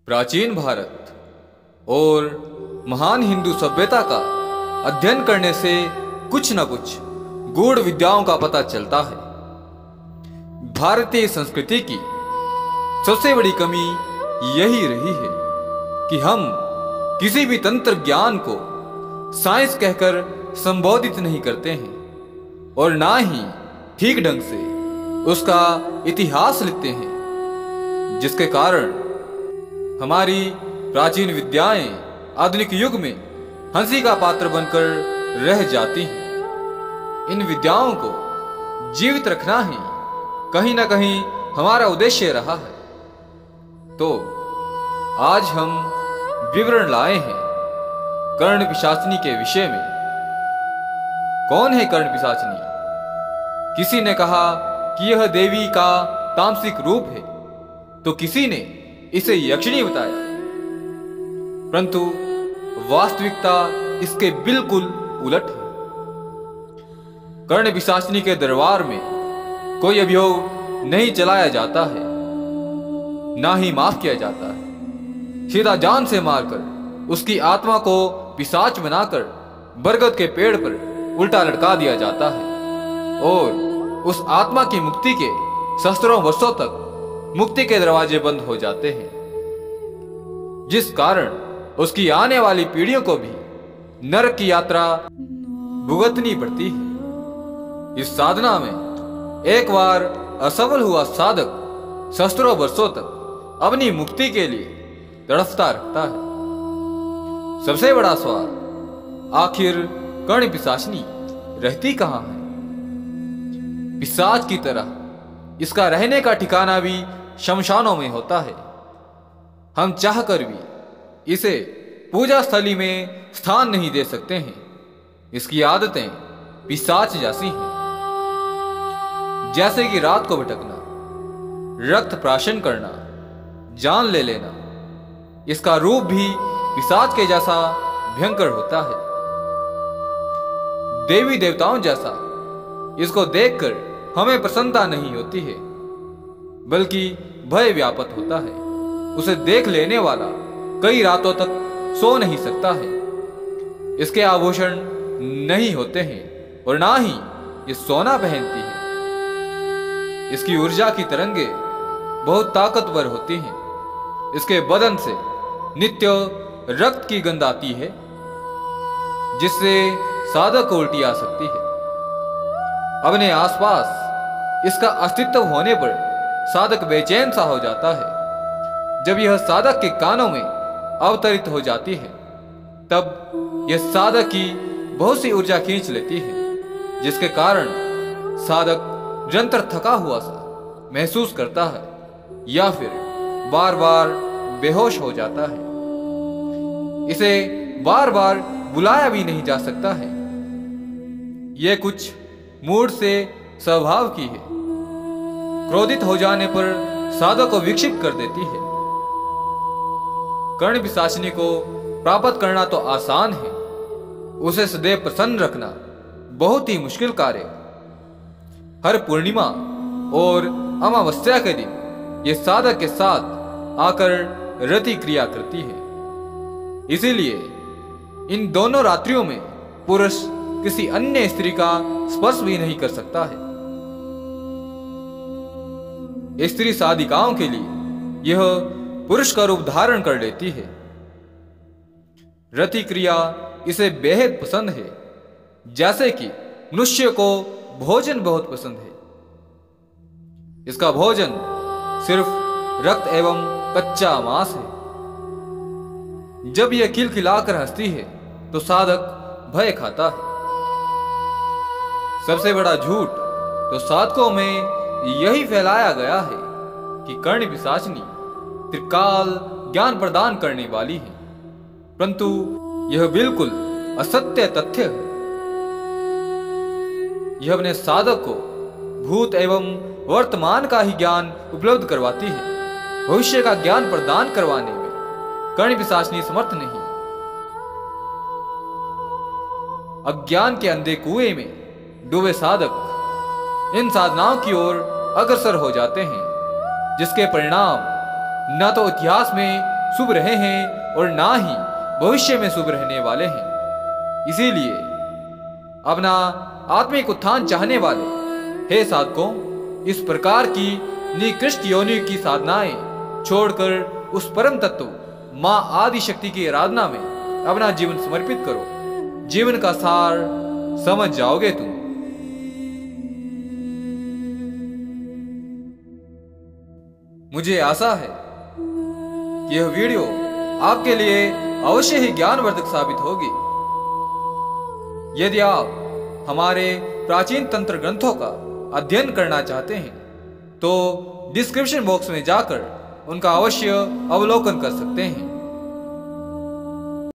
प्राचीन भारत और महान हिंदू सभ्यता का अध्ययन करने से कुछ न कुछ गूढ़ विद्याओं का पता चलता है। भारतीय संस्कृति की सबसे बड़ी कमी यही रही है कि हम किसी भी तंत्र ज्ञान को साइंस कहकर संबोधित नहीं करते हैं और ना ही ठीक ढंग से उसका इतिहास लिखते हैं, जिसके कारण हमारी प्राचीन विद्याएं आधुनिक युग में हंसी का पात्र बनकर रह जाती हैं। इन विद्याओं को जीवित रखना ही कहीं ना कहीं हमारा उद्देश्य रहा है। तो आज हम विवरण लाए हैं कर्ण पिशाचिनी के विषय में। कौन है कर्ण पिशाचिनी? किसी ने कहा कि यह देवी का तामसिक रूप है, तो किसी ने इसे यक्षिणी बताया, परंतु वास्तविकता इसके बिल्कुल उलट है। कर्ण पिशाचिनी के दरबार में कोई अभियोग नहीं चलाया जाता है, ना ही माफ किया जाता है। सीधा जान से मारकर उसकी आत्मा को पिशाच बनाकर बरगद के पेड़ पर उल्टा लटका दिया जाता है और उस आत्मा की मुक्ति के सहस्त्रों वर्षों तक मुक्ति के दरवाजे बंद हो जाते हैं, जिस कारण उसकी आने वाली पीढ़ियों को भी नरक की यात्रा भुगतनी पड़ती है। इस साधना में एक बार असफल हुआ साधक सहस्त्रों वर्षों तक अपनी मुक्ति के लिए तड़पता रहता है। सबसे बड़ा सवाल, आखिर कर्ण पिशाचिनी रहती कहां है? पिशाच की तरह इसका रहने का ठिकाना भी शमशानों में होता है। हम चाहकर भी इसे पूजा स्थली में स्थान नहीं दे सकते हैं। इसकी आदतें पिशाच जैसी हैं, जैसे कि रात को भटकना, रक्त प्राशन करना, जान ले लेना। इसका रूप भी पिशाच के जैसा भयंकर होता है। देवी देवताओं जैसा इसको देखकर हमें प्रसन्नता नहीं होती है, बल्कि भय व्याप्त होता है। उसे देख लेने वाला कई रातों तक सो नहीं सकता है। इसके आभूषण नहीं होते हैं और ना ही ये सोना पहनती है। इसकी ऊर्जा की तरंगे बहुत ताकतवर होती हैं। इसके बदन से नित्य रक्त की गंध आती है, जिससे साधक को उल्टी आ सकती है। अपने आसपास इसका अस्तित्व होने पर साधक बेचैन सा हो जाता है। जब यह साधक के कानों में अवतरित हो जाती है, तब यह साधक की बहुत सी ऊर्जा खींच लेती है, जिसके कारण साधक निरंतर थका हुआ सा महसूस करता है या फिर बार बार बेहोश हो जाता है। इसे बार बार बुलाया भी नहीं जा सकता है। यह कुछ मूड से स्वभाव की है। क्रोधित हो जाने पर साधक को विक्षिप्त कर देती है। कर्ण पिशाचिनी को प्राप्त करना तो आसान है, उसे सदैव प्रसन्न रखना बहुत ही मुश्किल कार्य। हर पूर्णिमा और अमावस्या के दिन यह साधक के साथ आकर रति क्रिया करती है। इसीलिए इन दोनों रात्रियों में पुरुष किसी अन्य स्त्री का स्पर्श भी नहीं कर सकता है। स्त्री साधिकाओं के लिए यह पुरुष का रूप धारण कर लेती है। रति क्रिया इसे बेहद पसंद है, जैसे कि मनुष्य को भोजन बहुत पसंद है। इसका भोजन सिर्फ रक्त एवं कच्चा मांस है। जब यह खिलखिलाकर हंसती है तो साधक भय खाता है। सबसे बड़ा झूठ तो साधकों में यही फैलाया गया है कि कर्ण पिशाचिनी त्रिकाल ज्ञान प्रदान करने वाली है, परंतु यह बिल्कुल असत्य तथ्य है। यह अपने साधक को भूत एवं वर्तमान का ही ज्ञान उपलब्ध करवाती है। भविष्य का ज्ञान प्रदान करवाने में कर्ण पिशाचिनी समर्थ नहीं। अज्ञान के अंधे कुएं में डूबे साधक इन साधनाओं की ओर अग्रसर हो जाते हैं, जिसके परिणाम न तो इतिहास में शुभ रहे हैं और ना ही भविष्य में शुभ रहने वाले हैं। इसीलिए अपना आत्मिक उत्थान चाहने वाले हे साधकों, इस प्रकार की निकृष्ट योनि की साधनाएं छोड़कर उस परम तत्व मां आदि शक्ति की आराधना में अपना जीवन समर्पित करो। जीवन का सार समझ जाओगे तुम। मुझे आशा है कि यह वीडियो आपके लिए अवश्य ही ज्ञानवर्धक साबित होगी। यदि आप हमारे प्राचीन तंत्र ग्रंथों का अध्ययन करना चाहते हैं तो डिस्क्रिप्शन बॉक्स में जाकर उनका अवश्य अवलोकन कर सकते हैं।